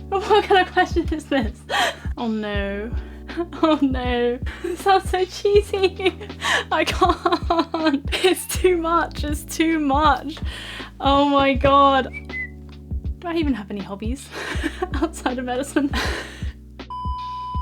What kind of question is this? Oh no. Oh no. This sounds so cheesy. I can't. It's too much. It's too much. Oh my god. Do I even have any hobbies outside of medicine?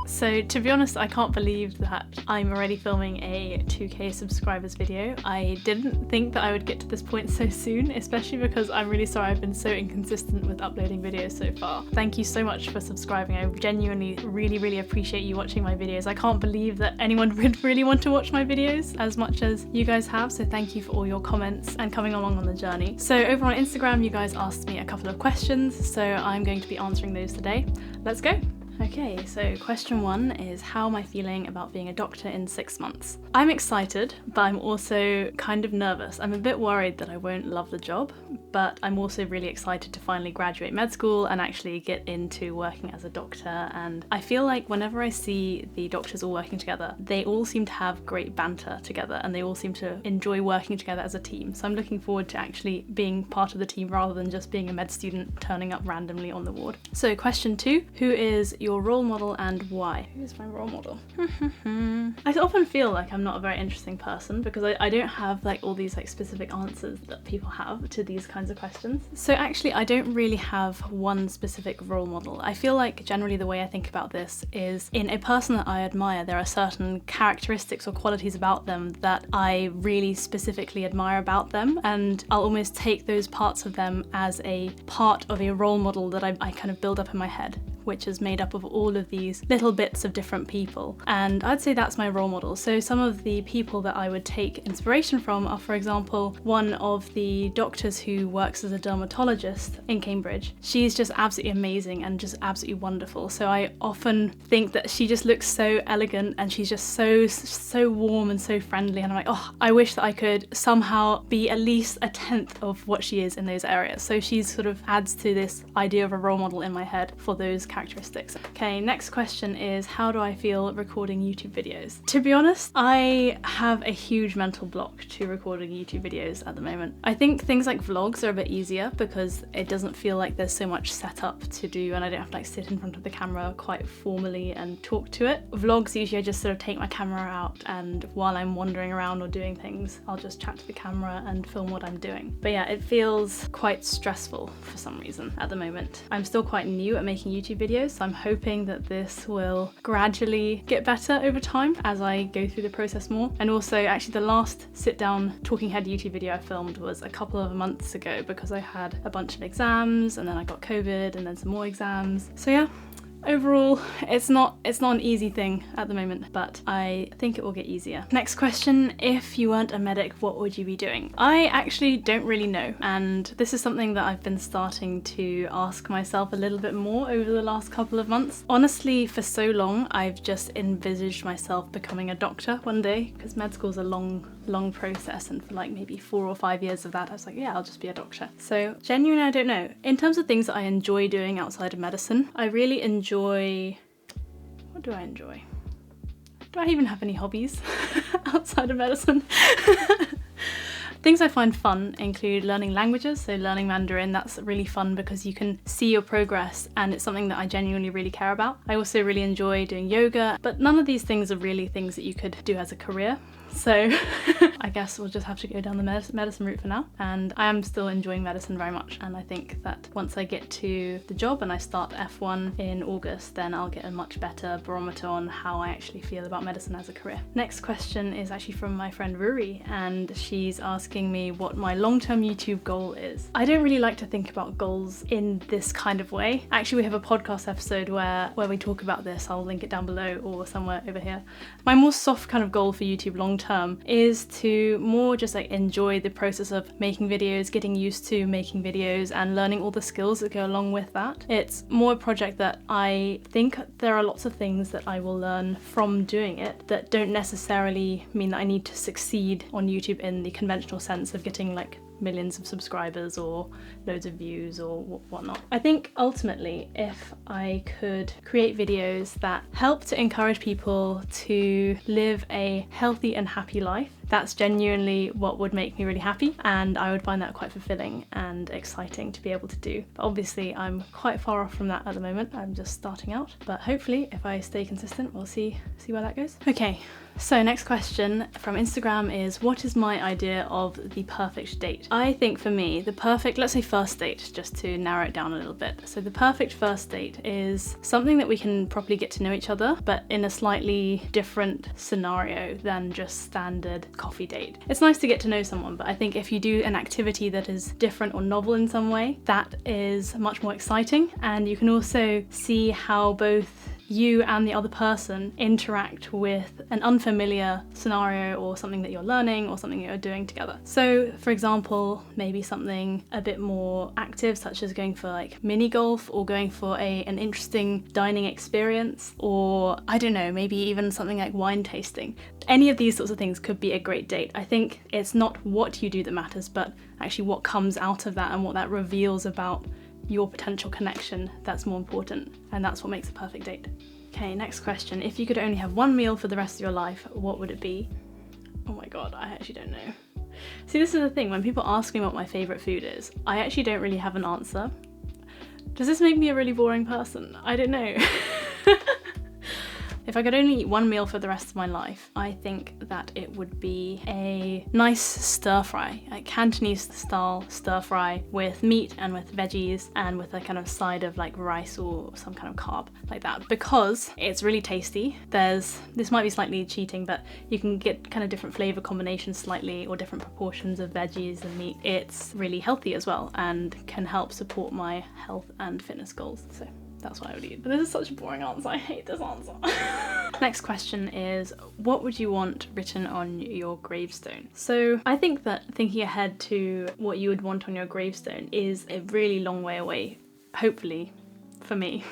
So to be honest, I can't believe that I'm already filming a 2K subscribers video. I didn't think that I would get to this point so soon, especially because I'm really sorry I've been so inconsistent with uploading videos so far. Thank you so much for subscribing. I genuinely really appreciate you watching my videos. I can't believe that anyone would really want to watch my videos as much as you guys have, so thank you for all your comments and coming along on the journey. So over on Instagram, you guys asked me a couple of questions, so I'm going to be answering those today. Let's go. Okay, so question 1 is, how am I feeling about being a doctor in 6 months? I'm excited, but I'm also kind of nervous. I'm a bit worried that I won't love the job, but I'm also really excited to finally graduate med school and actually get into working as a doctor. And I feel like whenever I see the doctors all working together, they all seem to have great banter together and they all seem to enjoy working together as a team. So I'm looking forward to actually being part of the team rather than just being a med student turning up randomly on the ward. So question 2, who is your role model and why? Who is my role model? I often feel like I'm not a very interesting person because I don't have like all these like specific answers that people have to these kinds of questions. So actually I don't really have one specific role model. I feel like generally the way I think about this is, in a person that I admire, there are certain characteristics or qualities about them that I really specifically admire about them, and I'll almost take those parts of them as a part of a role model that I kind of build up in my head, which is made up of all of these little bits of different people. And I'd say that's my role model. So some of the people that I would take inspiration from are, for example, one of the doctors who works as a dermatologist in Cambridge. She's just absolutely amazing and just absolutely wonderful. So I often think that she just looks so elegant and she's just so warm and so friendly. And I'm like, oh, I wish that I could somehow be at least a tenth of what she is in those areas. So she sort of adds to this idea of a role model in my head for those characteristics. Okay, next question is, how do I feel recording YouTube videos? To be honest, I have a huge mental block to recording YouTube videos at the moment. I think things like vlogs are a bit easier because it doesn't feel like there's so much setup to do and I don't have to like sit in front of the camera quite formally and talk to it. Vlogs, usually I just sort of take my camera out and while I'm wandering around or doing things, I'll just chat to the camera and film what I'm doing. But yeah, it feels quite stressful for some reason at the moment. I'm still quite new at making YouTube videos, so I'm hoping that this will gradually get better over time as I go through the process more. And also, actually the last sit down talking head YouTube video I filmed was a couple of months ago because I had a bunch of exams and then I got COVID and then some more exams. So yeah, overall, it's not an easy thing at the moment, but I think it will get easier. Next question, if you weren't a medic, what would you be doing? I actually don't really know, and this is something that I've been starting to ask myself a little bit more over the last couple of months. Honestly, for so long, I've just envisaged myself becoming a doctor one day, because med school's a long process, and for like maybe 4 or 5 years of that, I was like, yeah, I'll just be a doctor. So genuinely, I don't know. In terms of things that I enjoy doing outside of medicine, I really enjoy... What do I enjoy? Do I even have any hobbies outside of medicine? Things I find fun include learning languages, so learning Mandarin. That's really fun because you can see your progress and it's something that I genuinely really care about. I also really enjoy doing yoga, but none of these things are really things that you could do as a career. So I guess we'll just have to go down the medicine route for now. And I am still enjoying medicine very much. And I think that once I get to the job and I start F1 in August, then I'll get a much better barometer on how I actually feel about medicine as a career. Next question is actually from my friend Ruri, and she's asking me what my long-term YouTube goal is. I don't really like to think about goals in this kind of way. Actually, we have a podcast episode where we talk about this. I'll link it down below or somewhere over here. My more soft kind of goal for YouTube long term is to more just like enjoy the process of making videos, getting used to making videos and learning all the skills that go along with that. It's more a project that I think there are lots of things that I will learn from doing it that don't necessarily mean that I need to succeed on YouTube in the conventional sense of getting like millions of subscribers or loads of views or whatnot. I think ultimately if I could create videos that help to encourage people to live a healthy and happy life That's genuinely what would make me really happy, and I would find that quite fulfilling and exciting to be able to do. But obviously I'm quite far off from that at the moment. I'm just starting out, but hopefully if I stay consistent, we'll see where that goes. Okay, so next question from Instagram is, what is my idea of the perfect date? I think for me, the perfect, let's say first date, just to narrow it down a little bit. So the perfect first date is something that we can properly get to know each other, but in a slightly different scenario than just standard coffee date. It's nice to get to know someone, but I think if you do an activity that is different or novel in some way, that is much more exciting, and you can also see how both you and the other person interact with an unfamiliar scenario or something that you're learning or something that you're doing together. So for example, maybe something a bit more active, such as going for like mini golf or going for an interesting dining experience, or I don't know, maybe even something like wine tasting. Any of these sorts of things could be a great date. I think it's not what you do that matters, but actually what comes out of that and what that reveals about your potential connection that's more important, and that's what makes a perfect date. Okay, next question. If you could only have one meal for the rest of your life, what would it be? Oh my god, I actually don't know. See, this is the thing, when people ask me what my favourite food is, I actually don't really have an answer. Does this make me a really boring person? I don't know. If I could only eat one meal for the rest of my life, I think that it would be a nice stir fry, like Cantonese style stir fry with meat and with veggies and with a kind of side of like rice or some kind of carb like that, because it's really tasty. This might be slightly cheating, but you can get kind of different flavour combinations slightly, or different proportions of veggies and meat. It's really healthy as well and can help support my health and fitness goals. So that's what I would eat. But this is such a boring answer. I hate this answer. Next question is, what would you want written on your gravestone? So I think that thinking ahead to what you would want on your gravestone is a really long way away, hopefully, for me.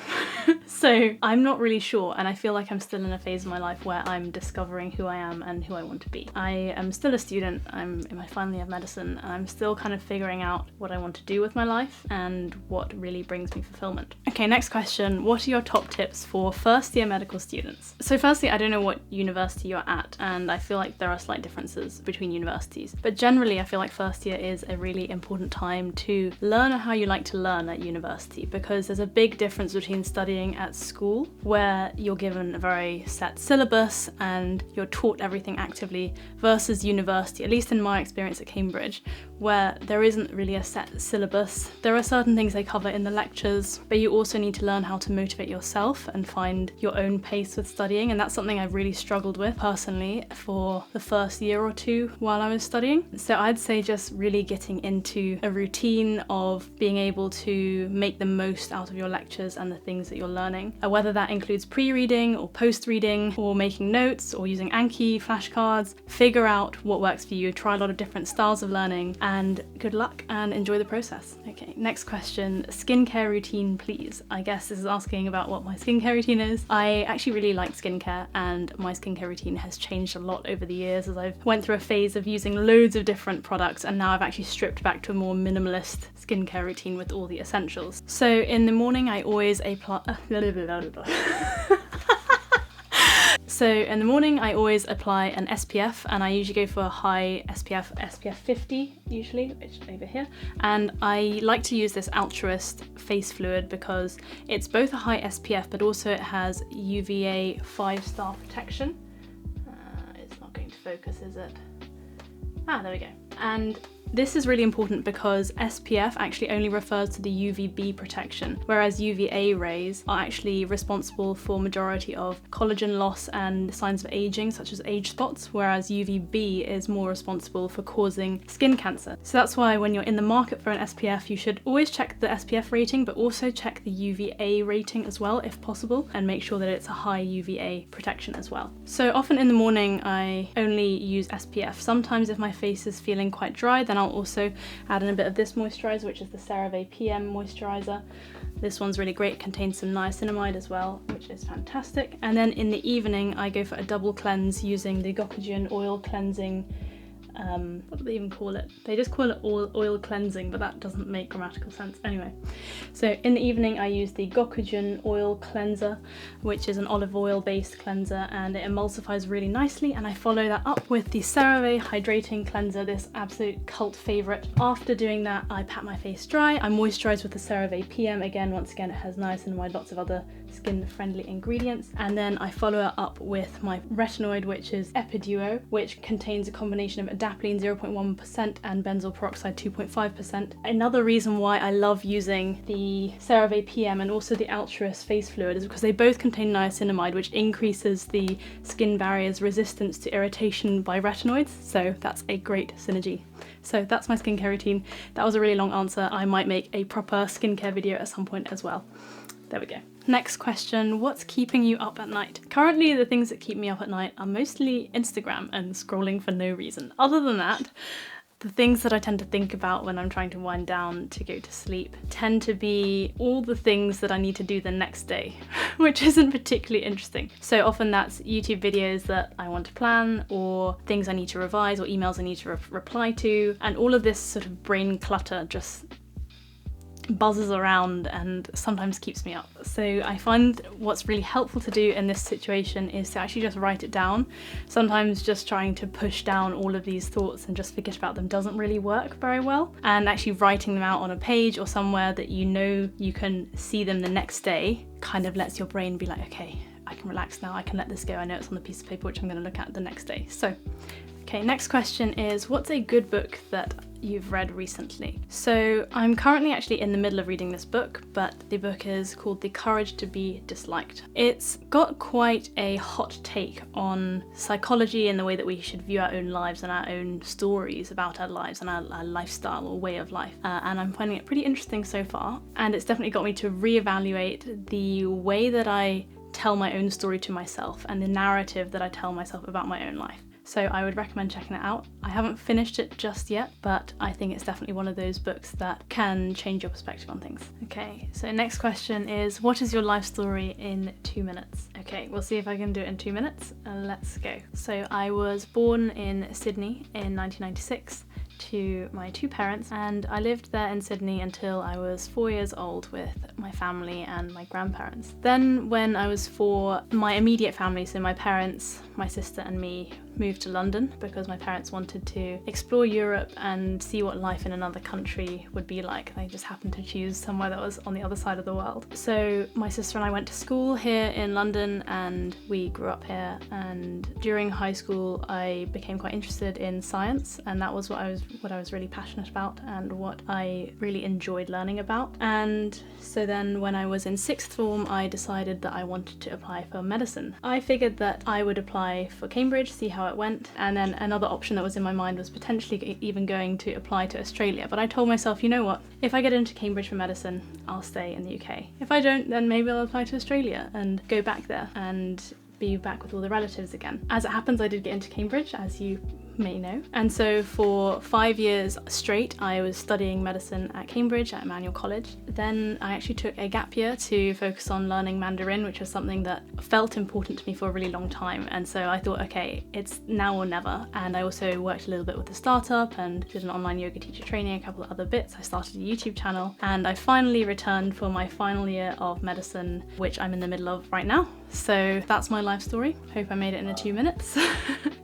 So I'm not really sure, and I feel like I'm still in a phase of my life where I'm discovering who I am and who I want to be. I am still a student, I'm in my final year of medicine, and I'm still kind of figuring out what I want to do with my life and what really brings me fulfillment. Okay, next question. What are your top tips for first year medical students? So firstly, I don't know what university you're at, and I feel like there are slight differences between universities, but generally I feel like first year is a really important time to learn how you like to learn at university, because there's a big difference between studying at school, where you're given a very set syllabus and you're taught everything actively, versus university, at least in my experience at Cambridge, where there isn't really a set syllabus. There are certain things they cover in the lectures, but you also need to learn how to motivate yourself and find your own pace with studying, and that's something I've really struggled with personally for the first year or two while I was studying. So I'd say just really getting into a routine of being able to make the most out of your lectures and the things that you're learning, whether that includes pre-reading or post-reading or making notes or using Anki flashcards. Figure out what works for you, try a lot of different styles of learning, and good luck and enjoy the process. Okay, next question. Skincare routine, please. I guess this is asking about what my skincare routine is. I actually really like skincare, and my skincare routine has changed a lot over the years as I've went through a phase of using loads of different products, and now I've actually stripped back to a more minimalist skincare routine with all the essentials. So in the morning I always apply So in the morning I always apply an SPF, and I usually go for a high SPF 50 usually, which is over here, and I like to use this Altruist face fluid because it's both a high SPF but also it has UVA 5-star protection. It's not going to focus, is it? Ah, there we go. And this is really important because SPF actually only refers to the UVB protection, whereas UVA rays are actually responsible for majority of collagen loss and signs of aging, such as age spots, whereas UVB is more responsible for causing skin cancer. So that's why when you're in the market for an SPF, you should always check the SPF rating, but also check the UVA rating as well, if possible, and make sure that it's a high UVA protection as well. So often in the morning, I only use SPF. Sometimes if my face is feeling quite dry, then I'll also add in a bit of this moisturiser, which is the CeraVe PM moisturiser. This one's really great, it contains some niacinamide as well, which is fantastic. And then in the evening I go for a double cleanse using the Gokujian oil cleansing what do they even call it? They just call it oil cleansing, but that doesn't make grammatical sense. Anyway, so in the evening I use the Gokujin oil cleanser, which is an olive oil based cleanser, and it emulsifies really nicely, and I follow that up with the CeraVe hydrating cleanser, this absolute cult favorite. After doing that, I pat my face dry. I moisturize with the CeraVe PM again. Once again, it has niacinamide, lots of other skin friendly ingredients, and then I follow it up with my retinoid, which is Epiduo, which contains a combination of adapalene 0.1% and benzoyl peroxide 2.5%. Another reason why I love using the CeraVe PM and also the Altruist face fluid is because they both contain niacinamide, which increases the skin barrier's resistance to irritation by retinoids, so that's a great synergy. So that's my skincare routine. That was a really long answer. I might make a proper skincare video at some point as well. There we go. Next question, what's keeping you up at night? Currently, the things that keep me up at night are mostly Instagram and scrolling for no reason. Other than that, the things that I tend to think about when I'm trying to wind down to go to sleep tend to be all the things that I need to do the next day, which isn't particularly interesting. So often that's YouTube videos that I want to plan, or things I need to revise, or emails I need to reply to, and all of this sort of brain clutter just buzzes around and sometimes keeps me up. So I find what's really helpful to do in this situation is to actually just write it down. Sometimes just trying to push down all of these thoughts and just forget about them doesn't really work very well, and actually writing them out on a page or somewhere that you know you can see them the next day kind of lets your brain be like, okay, I can relax now, I can let this go, I know it's on the piece of paper which I'm going to look at the next day. So okay, next question is, what's a good book that you've read recently? So I'm currently actually in the middle of reading this book, but the book is called The Courage to Be Disliked. It's got quite a hot take on psychology and the way that we should view our own lives and our own stories about our lives and our lifestyle or way of life. And I'm finding it pretty interesting so far. And it's definitely got me to reevaluate the way that I tell my own story to myself and the narrative that I tell myself about my own life. So I would recommend checking it out. I haven't finished it just yet, but I think it's definitely one of those books that can change your perspective on things. Okay, so next question is, what is your life story in 2 minutes? Okay, we'll see if I can do it in 2 minutes. Let's go. So I was born in Sydney in 1996 to my two parents, and I lived there in Sydney until I was 4 years old with my family and my grandparents. Then when I was 4, my immediate family, so my parents, my sister and me, moved to London because my parents wanted to explore Europe and see what life in another country would be like. They just happened to choose somewhere that was on the other side of the world. So my sister and I went to school here in London and we grew up here, and during high school I became quite interested in science, and that was what I was really passionate about and what I really enjoyed learning about. And so then when I was in sixth form, I decided that I wanted to apply for medicine. I figured that I would apply for Cambridge, see how it went, and then another option that was in my mind was potentially even going to apply to Australia. But I told myself, you know what, if I get into Cambridge for medicine, I'll stay in the UK. If I don't, then maybe I'll apply to Australia and go back there and be back with all the relatives again. As it happens, I did get into Cambridge, as you may know. And so for 5 years straight, I was studying medicine at Cambridge at Emmanuel College. Then I actually took a gap year to focus on learning Mandarin, which was something that felt important to me for a really long time. And so I thought, okay, it's now or never. And I also worked a little bit with a startup and did an online yoga teacher training, a couple of other bits. I started a YouTube channel, and I finally returned for my final year of medicine, which I'm in the middle of right now. So that's my life story. Hope I made it in 2 minutes.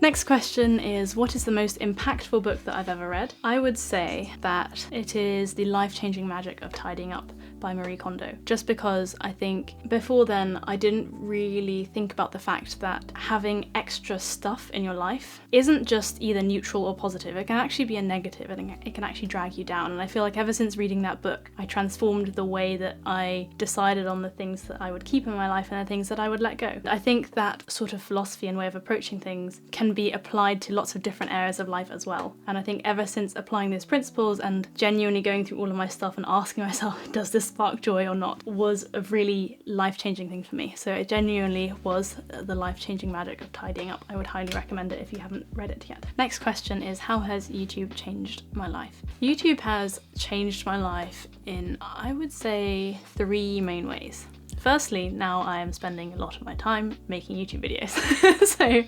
Next question is, what is the most impactful book that I've ever read? I would say that it is The Life-Changing Magic of Tidying Up by Marie Kondo, just because I think before then I didn't really think about the fact that having extra stuff in your life isn't just either neutral or positive. It can actually be a negative, and it can actually drag you down. And I feel like ever since reading that book, I transformed the way that I decided on the things that I would keep in my life and the things that I would let go. I think that sort of philosophy and way of approaching things can be applied to lots of different areas of life as well. And I think ever since applying those principles and genuinely going through all of my stuff and asking myself, does this spark joy or not, was a really life-changing thing for me. So it genuinely was the life-changing magic of tidying up. I would highly recommend it if you haven't read it yet. Next question is, how has YouTube changed my life? YouTube has changed my life in, I would say, 3 main ways. Firstly, now I am spending a lot of my time making YouTube videos. So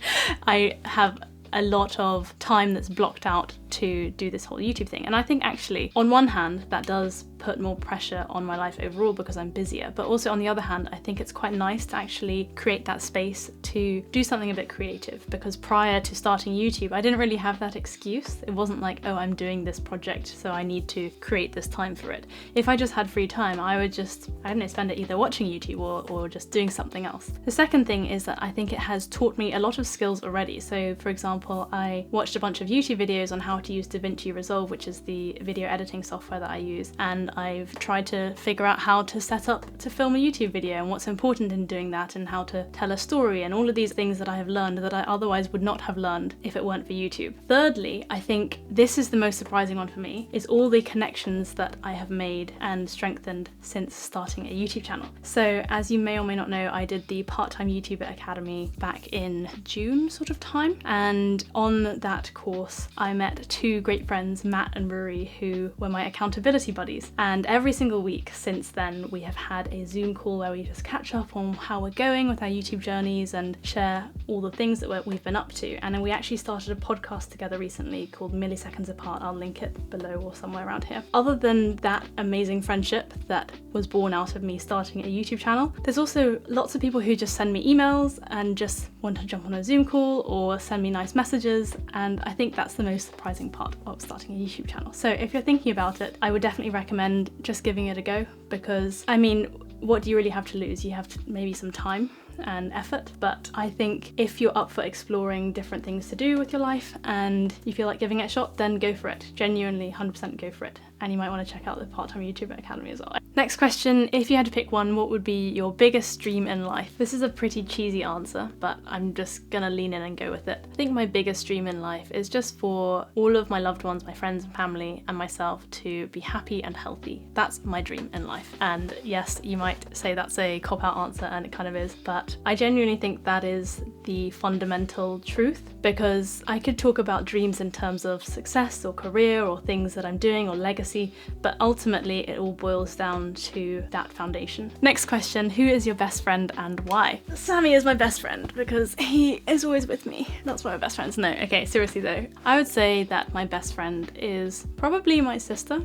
I have a lot of time that's blocked out to do this whole YouTube thing. And I think actually, on one hand, that does put more pressure on my life overall because I'm busier, but also on the other hand, I think it's quite nice to actually create that space to do something a bit creative, because prior to starting YouTube, I didn't really have that excuse. It wasn't like, oh, I'm doing this project, so I need to create this time for it. If I just had free time, I would just, I don't know, spend it either watching YouTube or just doing something else. The second thing is that I think it has taught me a lot of skills already. So for example, I watched a bunch of YouTube videos on how to use DaVinci Resolve, which is the video editing software that I use, and I've tried to figure out how to set up to film a YouTube video and what's important in doing that and how to tell a story and all of these things that I have learned that I otherwise would not have learned if it weren't for YouTube. Thirdly, I think this is the most surprising one for me, is all the connections that I have made and strengthened since starting a YouTube channel. So as you may or may not know, I did the part-time YouTuber Academy back in June sort of time, and on that course I met two great friends, Matt and Rory, who were my accountability buddies, and every single week since then we have had a Zoom call where we just catch up on how we're going with our YouTube journeys and share all the things that we've been up to. And then we actually started a podcast together recently called Milliseconds Apart. I'll link it below or somewhere around here. Other than that amazing friendship that was born out of me starting a YouTube channel, there's also lots of people who just send me emails and just want to jump on a Zoom call or send me nice messages, and I think that's the most surprising part of starting a YouTube channel. So if you're thinking about it, I would definitely recommend just giving it a go, because I mean, what do you really have to lose? You have maybe some time and effort, but I think if you're up for exploring different things to do with your life and you feel like giving it a shot, then go for it. Genuinely 100% go for it. And you might want to check out the Part-Time YouTuber Academy as well. Next question, if you had to pick one, what would be your biggest dream in life? This is a pretty cheesy answer, but I'm just gonna lean in and go with it. I think my biggest dream in life is just for all of my loved ones, my friends and family and myself to be happy and healthy. That's my dream in life. And yes, you might say that's a cop-out answer, and it kind of is, but I genuinely think that is the fundamental truth, because I could talk about dreams in terms of success or career or things that I'm doing or legacy, but ultimately it all boils down to that foundation. Next question, who is your best friend and why? Sammy is my best friend because he is always with me. That's why we're best friends. No, okay, seriously though, I would say that my best friend is probably my sister,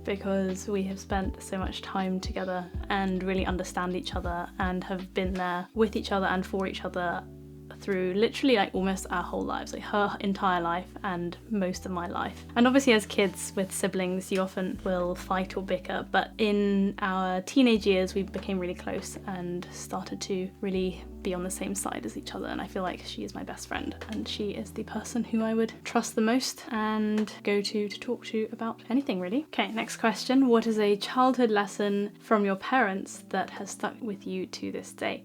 because we have spent so much time together and really understand each other and have been there with each other and for each other through literally like almost our whole lives, like her entire life and most of my life. And obviously as kids with siblings, you often will fight or bicker, but in our teenage years we became really close and started to really be on the same side as each other, and I feel like she is my best friend and she is the person who I would trust the most and go to talk to about anything really. Okay, next question, what is a childhood lesson from your parents that has stuck with you to this day?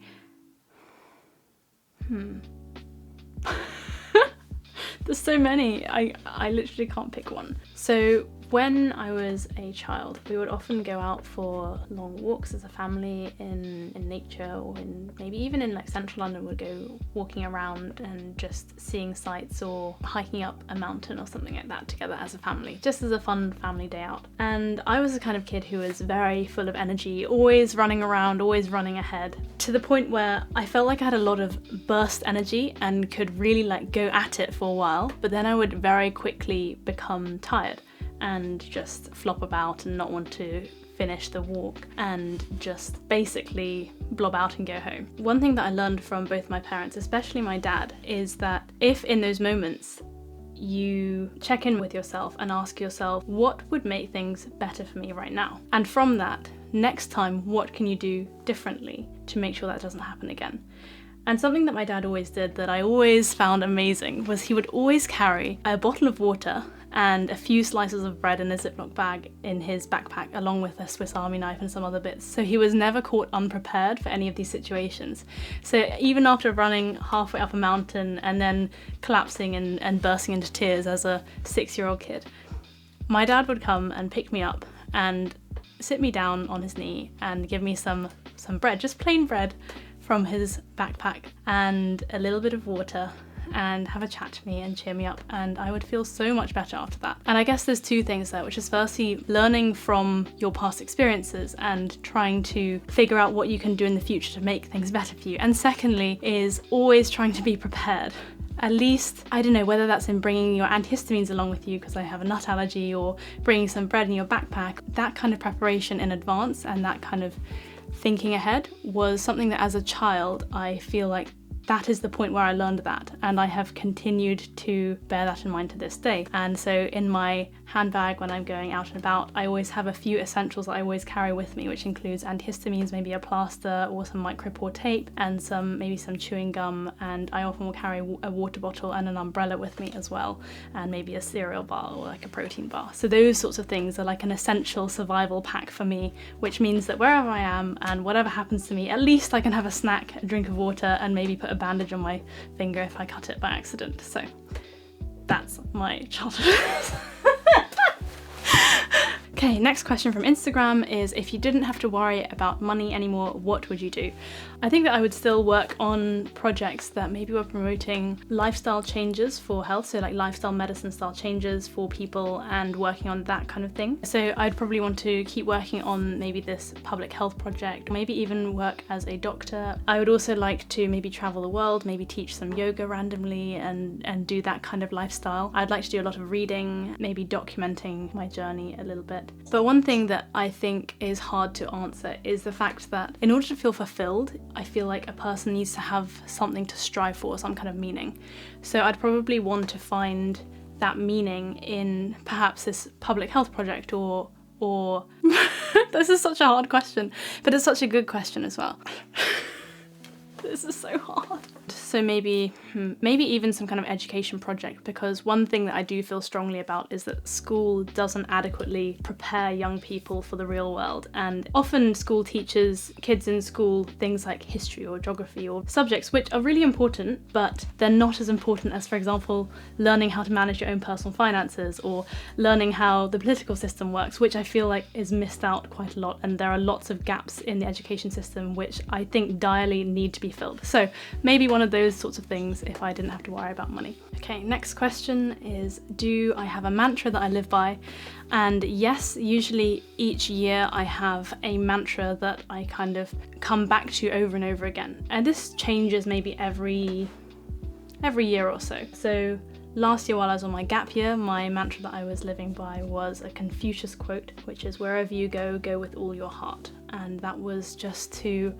There's so many, I literally can't pick one. So when I was a child, we would often go out for long walks as a family in nature, or in maybe even in like central London, we'd go walking around and just seeing sights or hiking up a mountain or something like that together as a family, just as a fun family day out. And I was the kind of kid who was very full of energy, always running around, always running ahead, to the point where I felt like I had a lot of burst energy and could really like go at it for a while, but then I would very quickly become tired and just flop about and not want to finish the walk and just basically blob out and go home. One thing that I learned from both my parents, especially my dad, is that if in those moments you check in with yourself and ask yourself, what would make things better for me right now? And from that, next time, what can you do differently to make sure that doesn't happen again? And something that my dad always did that I always found amazing was he would always carry a bottle of water and a few slices of bread in a Ziploc bag in his backpack, along with a Swiss Army knife and some other bits. So he was never caught unprepared for any of these situations. So even after running halfway up a mountain and then collapsing and bursting into tears as a 6-year-old kid, my dad would come and pick me up and sit me down on his knee and give me some bread, just plain bread from his backpack, and a little bit of water, and have a chat to me and cheer me up, and I would feel so much better after that. And I guess there's two things there, which is firstly learning from your past experiences and trying to figure out what you can do in the future to make things better for you, and secondly is always trying to be prepared, at least, I don't know, whether that's in bringing your antihistamines along with you because I have a nut allergy, or bringing some bread in your backpack, that kind of preparation in advance and that kind of thinking ahead was something that as a child I feel like that is the point where I learned that, and I have continued to bear that in mind to this day. And so in my handbag when I'm going out and about, I always have a few essentials that I always carry with me, which includes antihistamines, maybe a plaster or some micropore tape, and maybe some chewing gum, and I often will carry a water bottle and an umbrella with me as well, and maybe a cereal bar or like a protein bar. So those sorts of things are like an essential survival pack for me, which means that wherever I am and whatever happens to me, at least I can have a snack, a drink of water, and maybe put a bandage on my finger if I cut it by accident. So that's my childhood. Okay, next question from Instagram is, if you didn't have to worry about money anymore, what would you do? I think that I would still work on projects that maybe were promoting lifestyle changes for health, so like lifestyle medicine style changes for people and working on that kind of thing. So I'd probably want to keep working on maybe this public health project, maybe even work as a doctor. I would also like to maybe travel the world, maybe teach some yoga randomly and do that kind of lifestyle. I'd like to do a lot of reading, maybe documenting my journey a little bit. But one thing that I think is hard to answer is the fact that in order to feel fulfilled, I feel like a person needs to have something to strive for, some kind of meaning. So I'd probably want to find that meaning in perhaps this public health project or this is such a hard question, but it's such a good question as well. This is so hard. So maybe even some kind of education project, because one thing that I do feel strongly about is that school doesn't adequately prepare young people for the real world. And often school teaches kids in school things like history or geography or subjects which are really important, but they're not as important as, for example, learning how to manage your own personal finances or learning how the political system works, which I feel like is missed out quite a lot. And there are lots of gaps in the education system which I think direly need to be filled. So maybe one of those sorts of things if I didn't have to worry about money. Okay, next question is, do I have a mantra that I live by? And yes, usually each year I have a mantra that I kind of come back to over and over again. And this changes maybe every year or so. So last year while I was on my gap year, my mantra that I was living by was a Confucius quote, which is, wherever you go, go with all your heart. And that was just to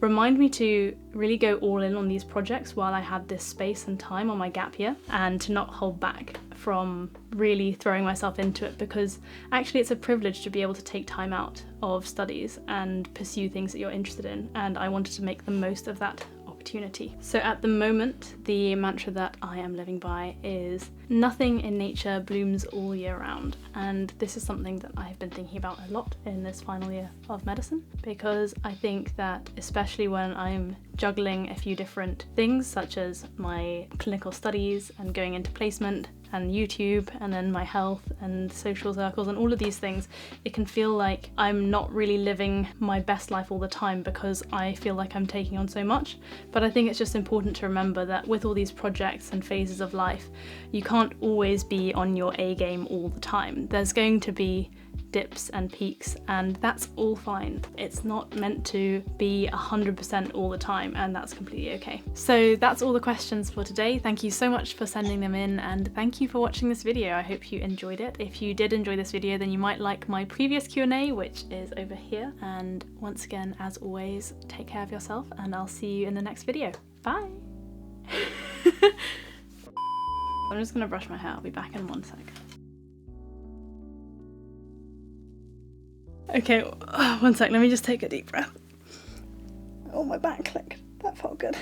remind me to really go all in on these projects while I had this space and time on my gap year, and to not hold back from really throwing myself into it, because actually it's a privilege to be able to take time out of studies and pursue things that you're interested in, and I wanted to make the most of that opportunity. So at the moment, the mantra that I am living by is, nothing in nature blooms all year round. And this is something that I've been thinking about a lot in this final year of medicine, because I think that especially when I'm juggling a few different things, such as my clinical studies and going into placement and YouTube and then my health and social circles and all of these things, it can feel like I'm not really living my best life all the time because I feel like I'm taking on so much. But I think it's just important to remember that with all these projects and phases of life, you can't always be on your A game all the time. There's going to be dips and peaks, and that's all fine. It's not meant to be 100% all the time, and that's completely okay. So that's all the questions for today. Thank you so much for sending them in, and thank you for watching this video. I hope you enjoyed it. If you did enjoy this video, then you might like my previous Q&A, which is over here. And once again, as always, take care of yourself, and I'll see you in the next video. Bye! I'm just gonna brush my hair. I'll be back in 1 sec. Okay, 1 sec, let me just take a deep breath. Oh, my back clicked. That felt good.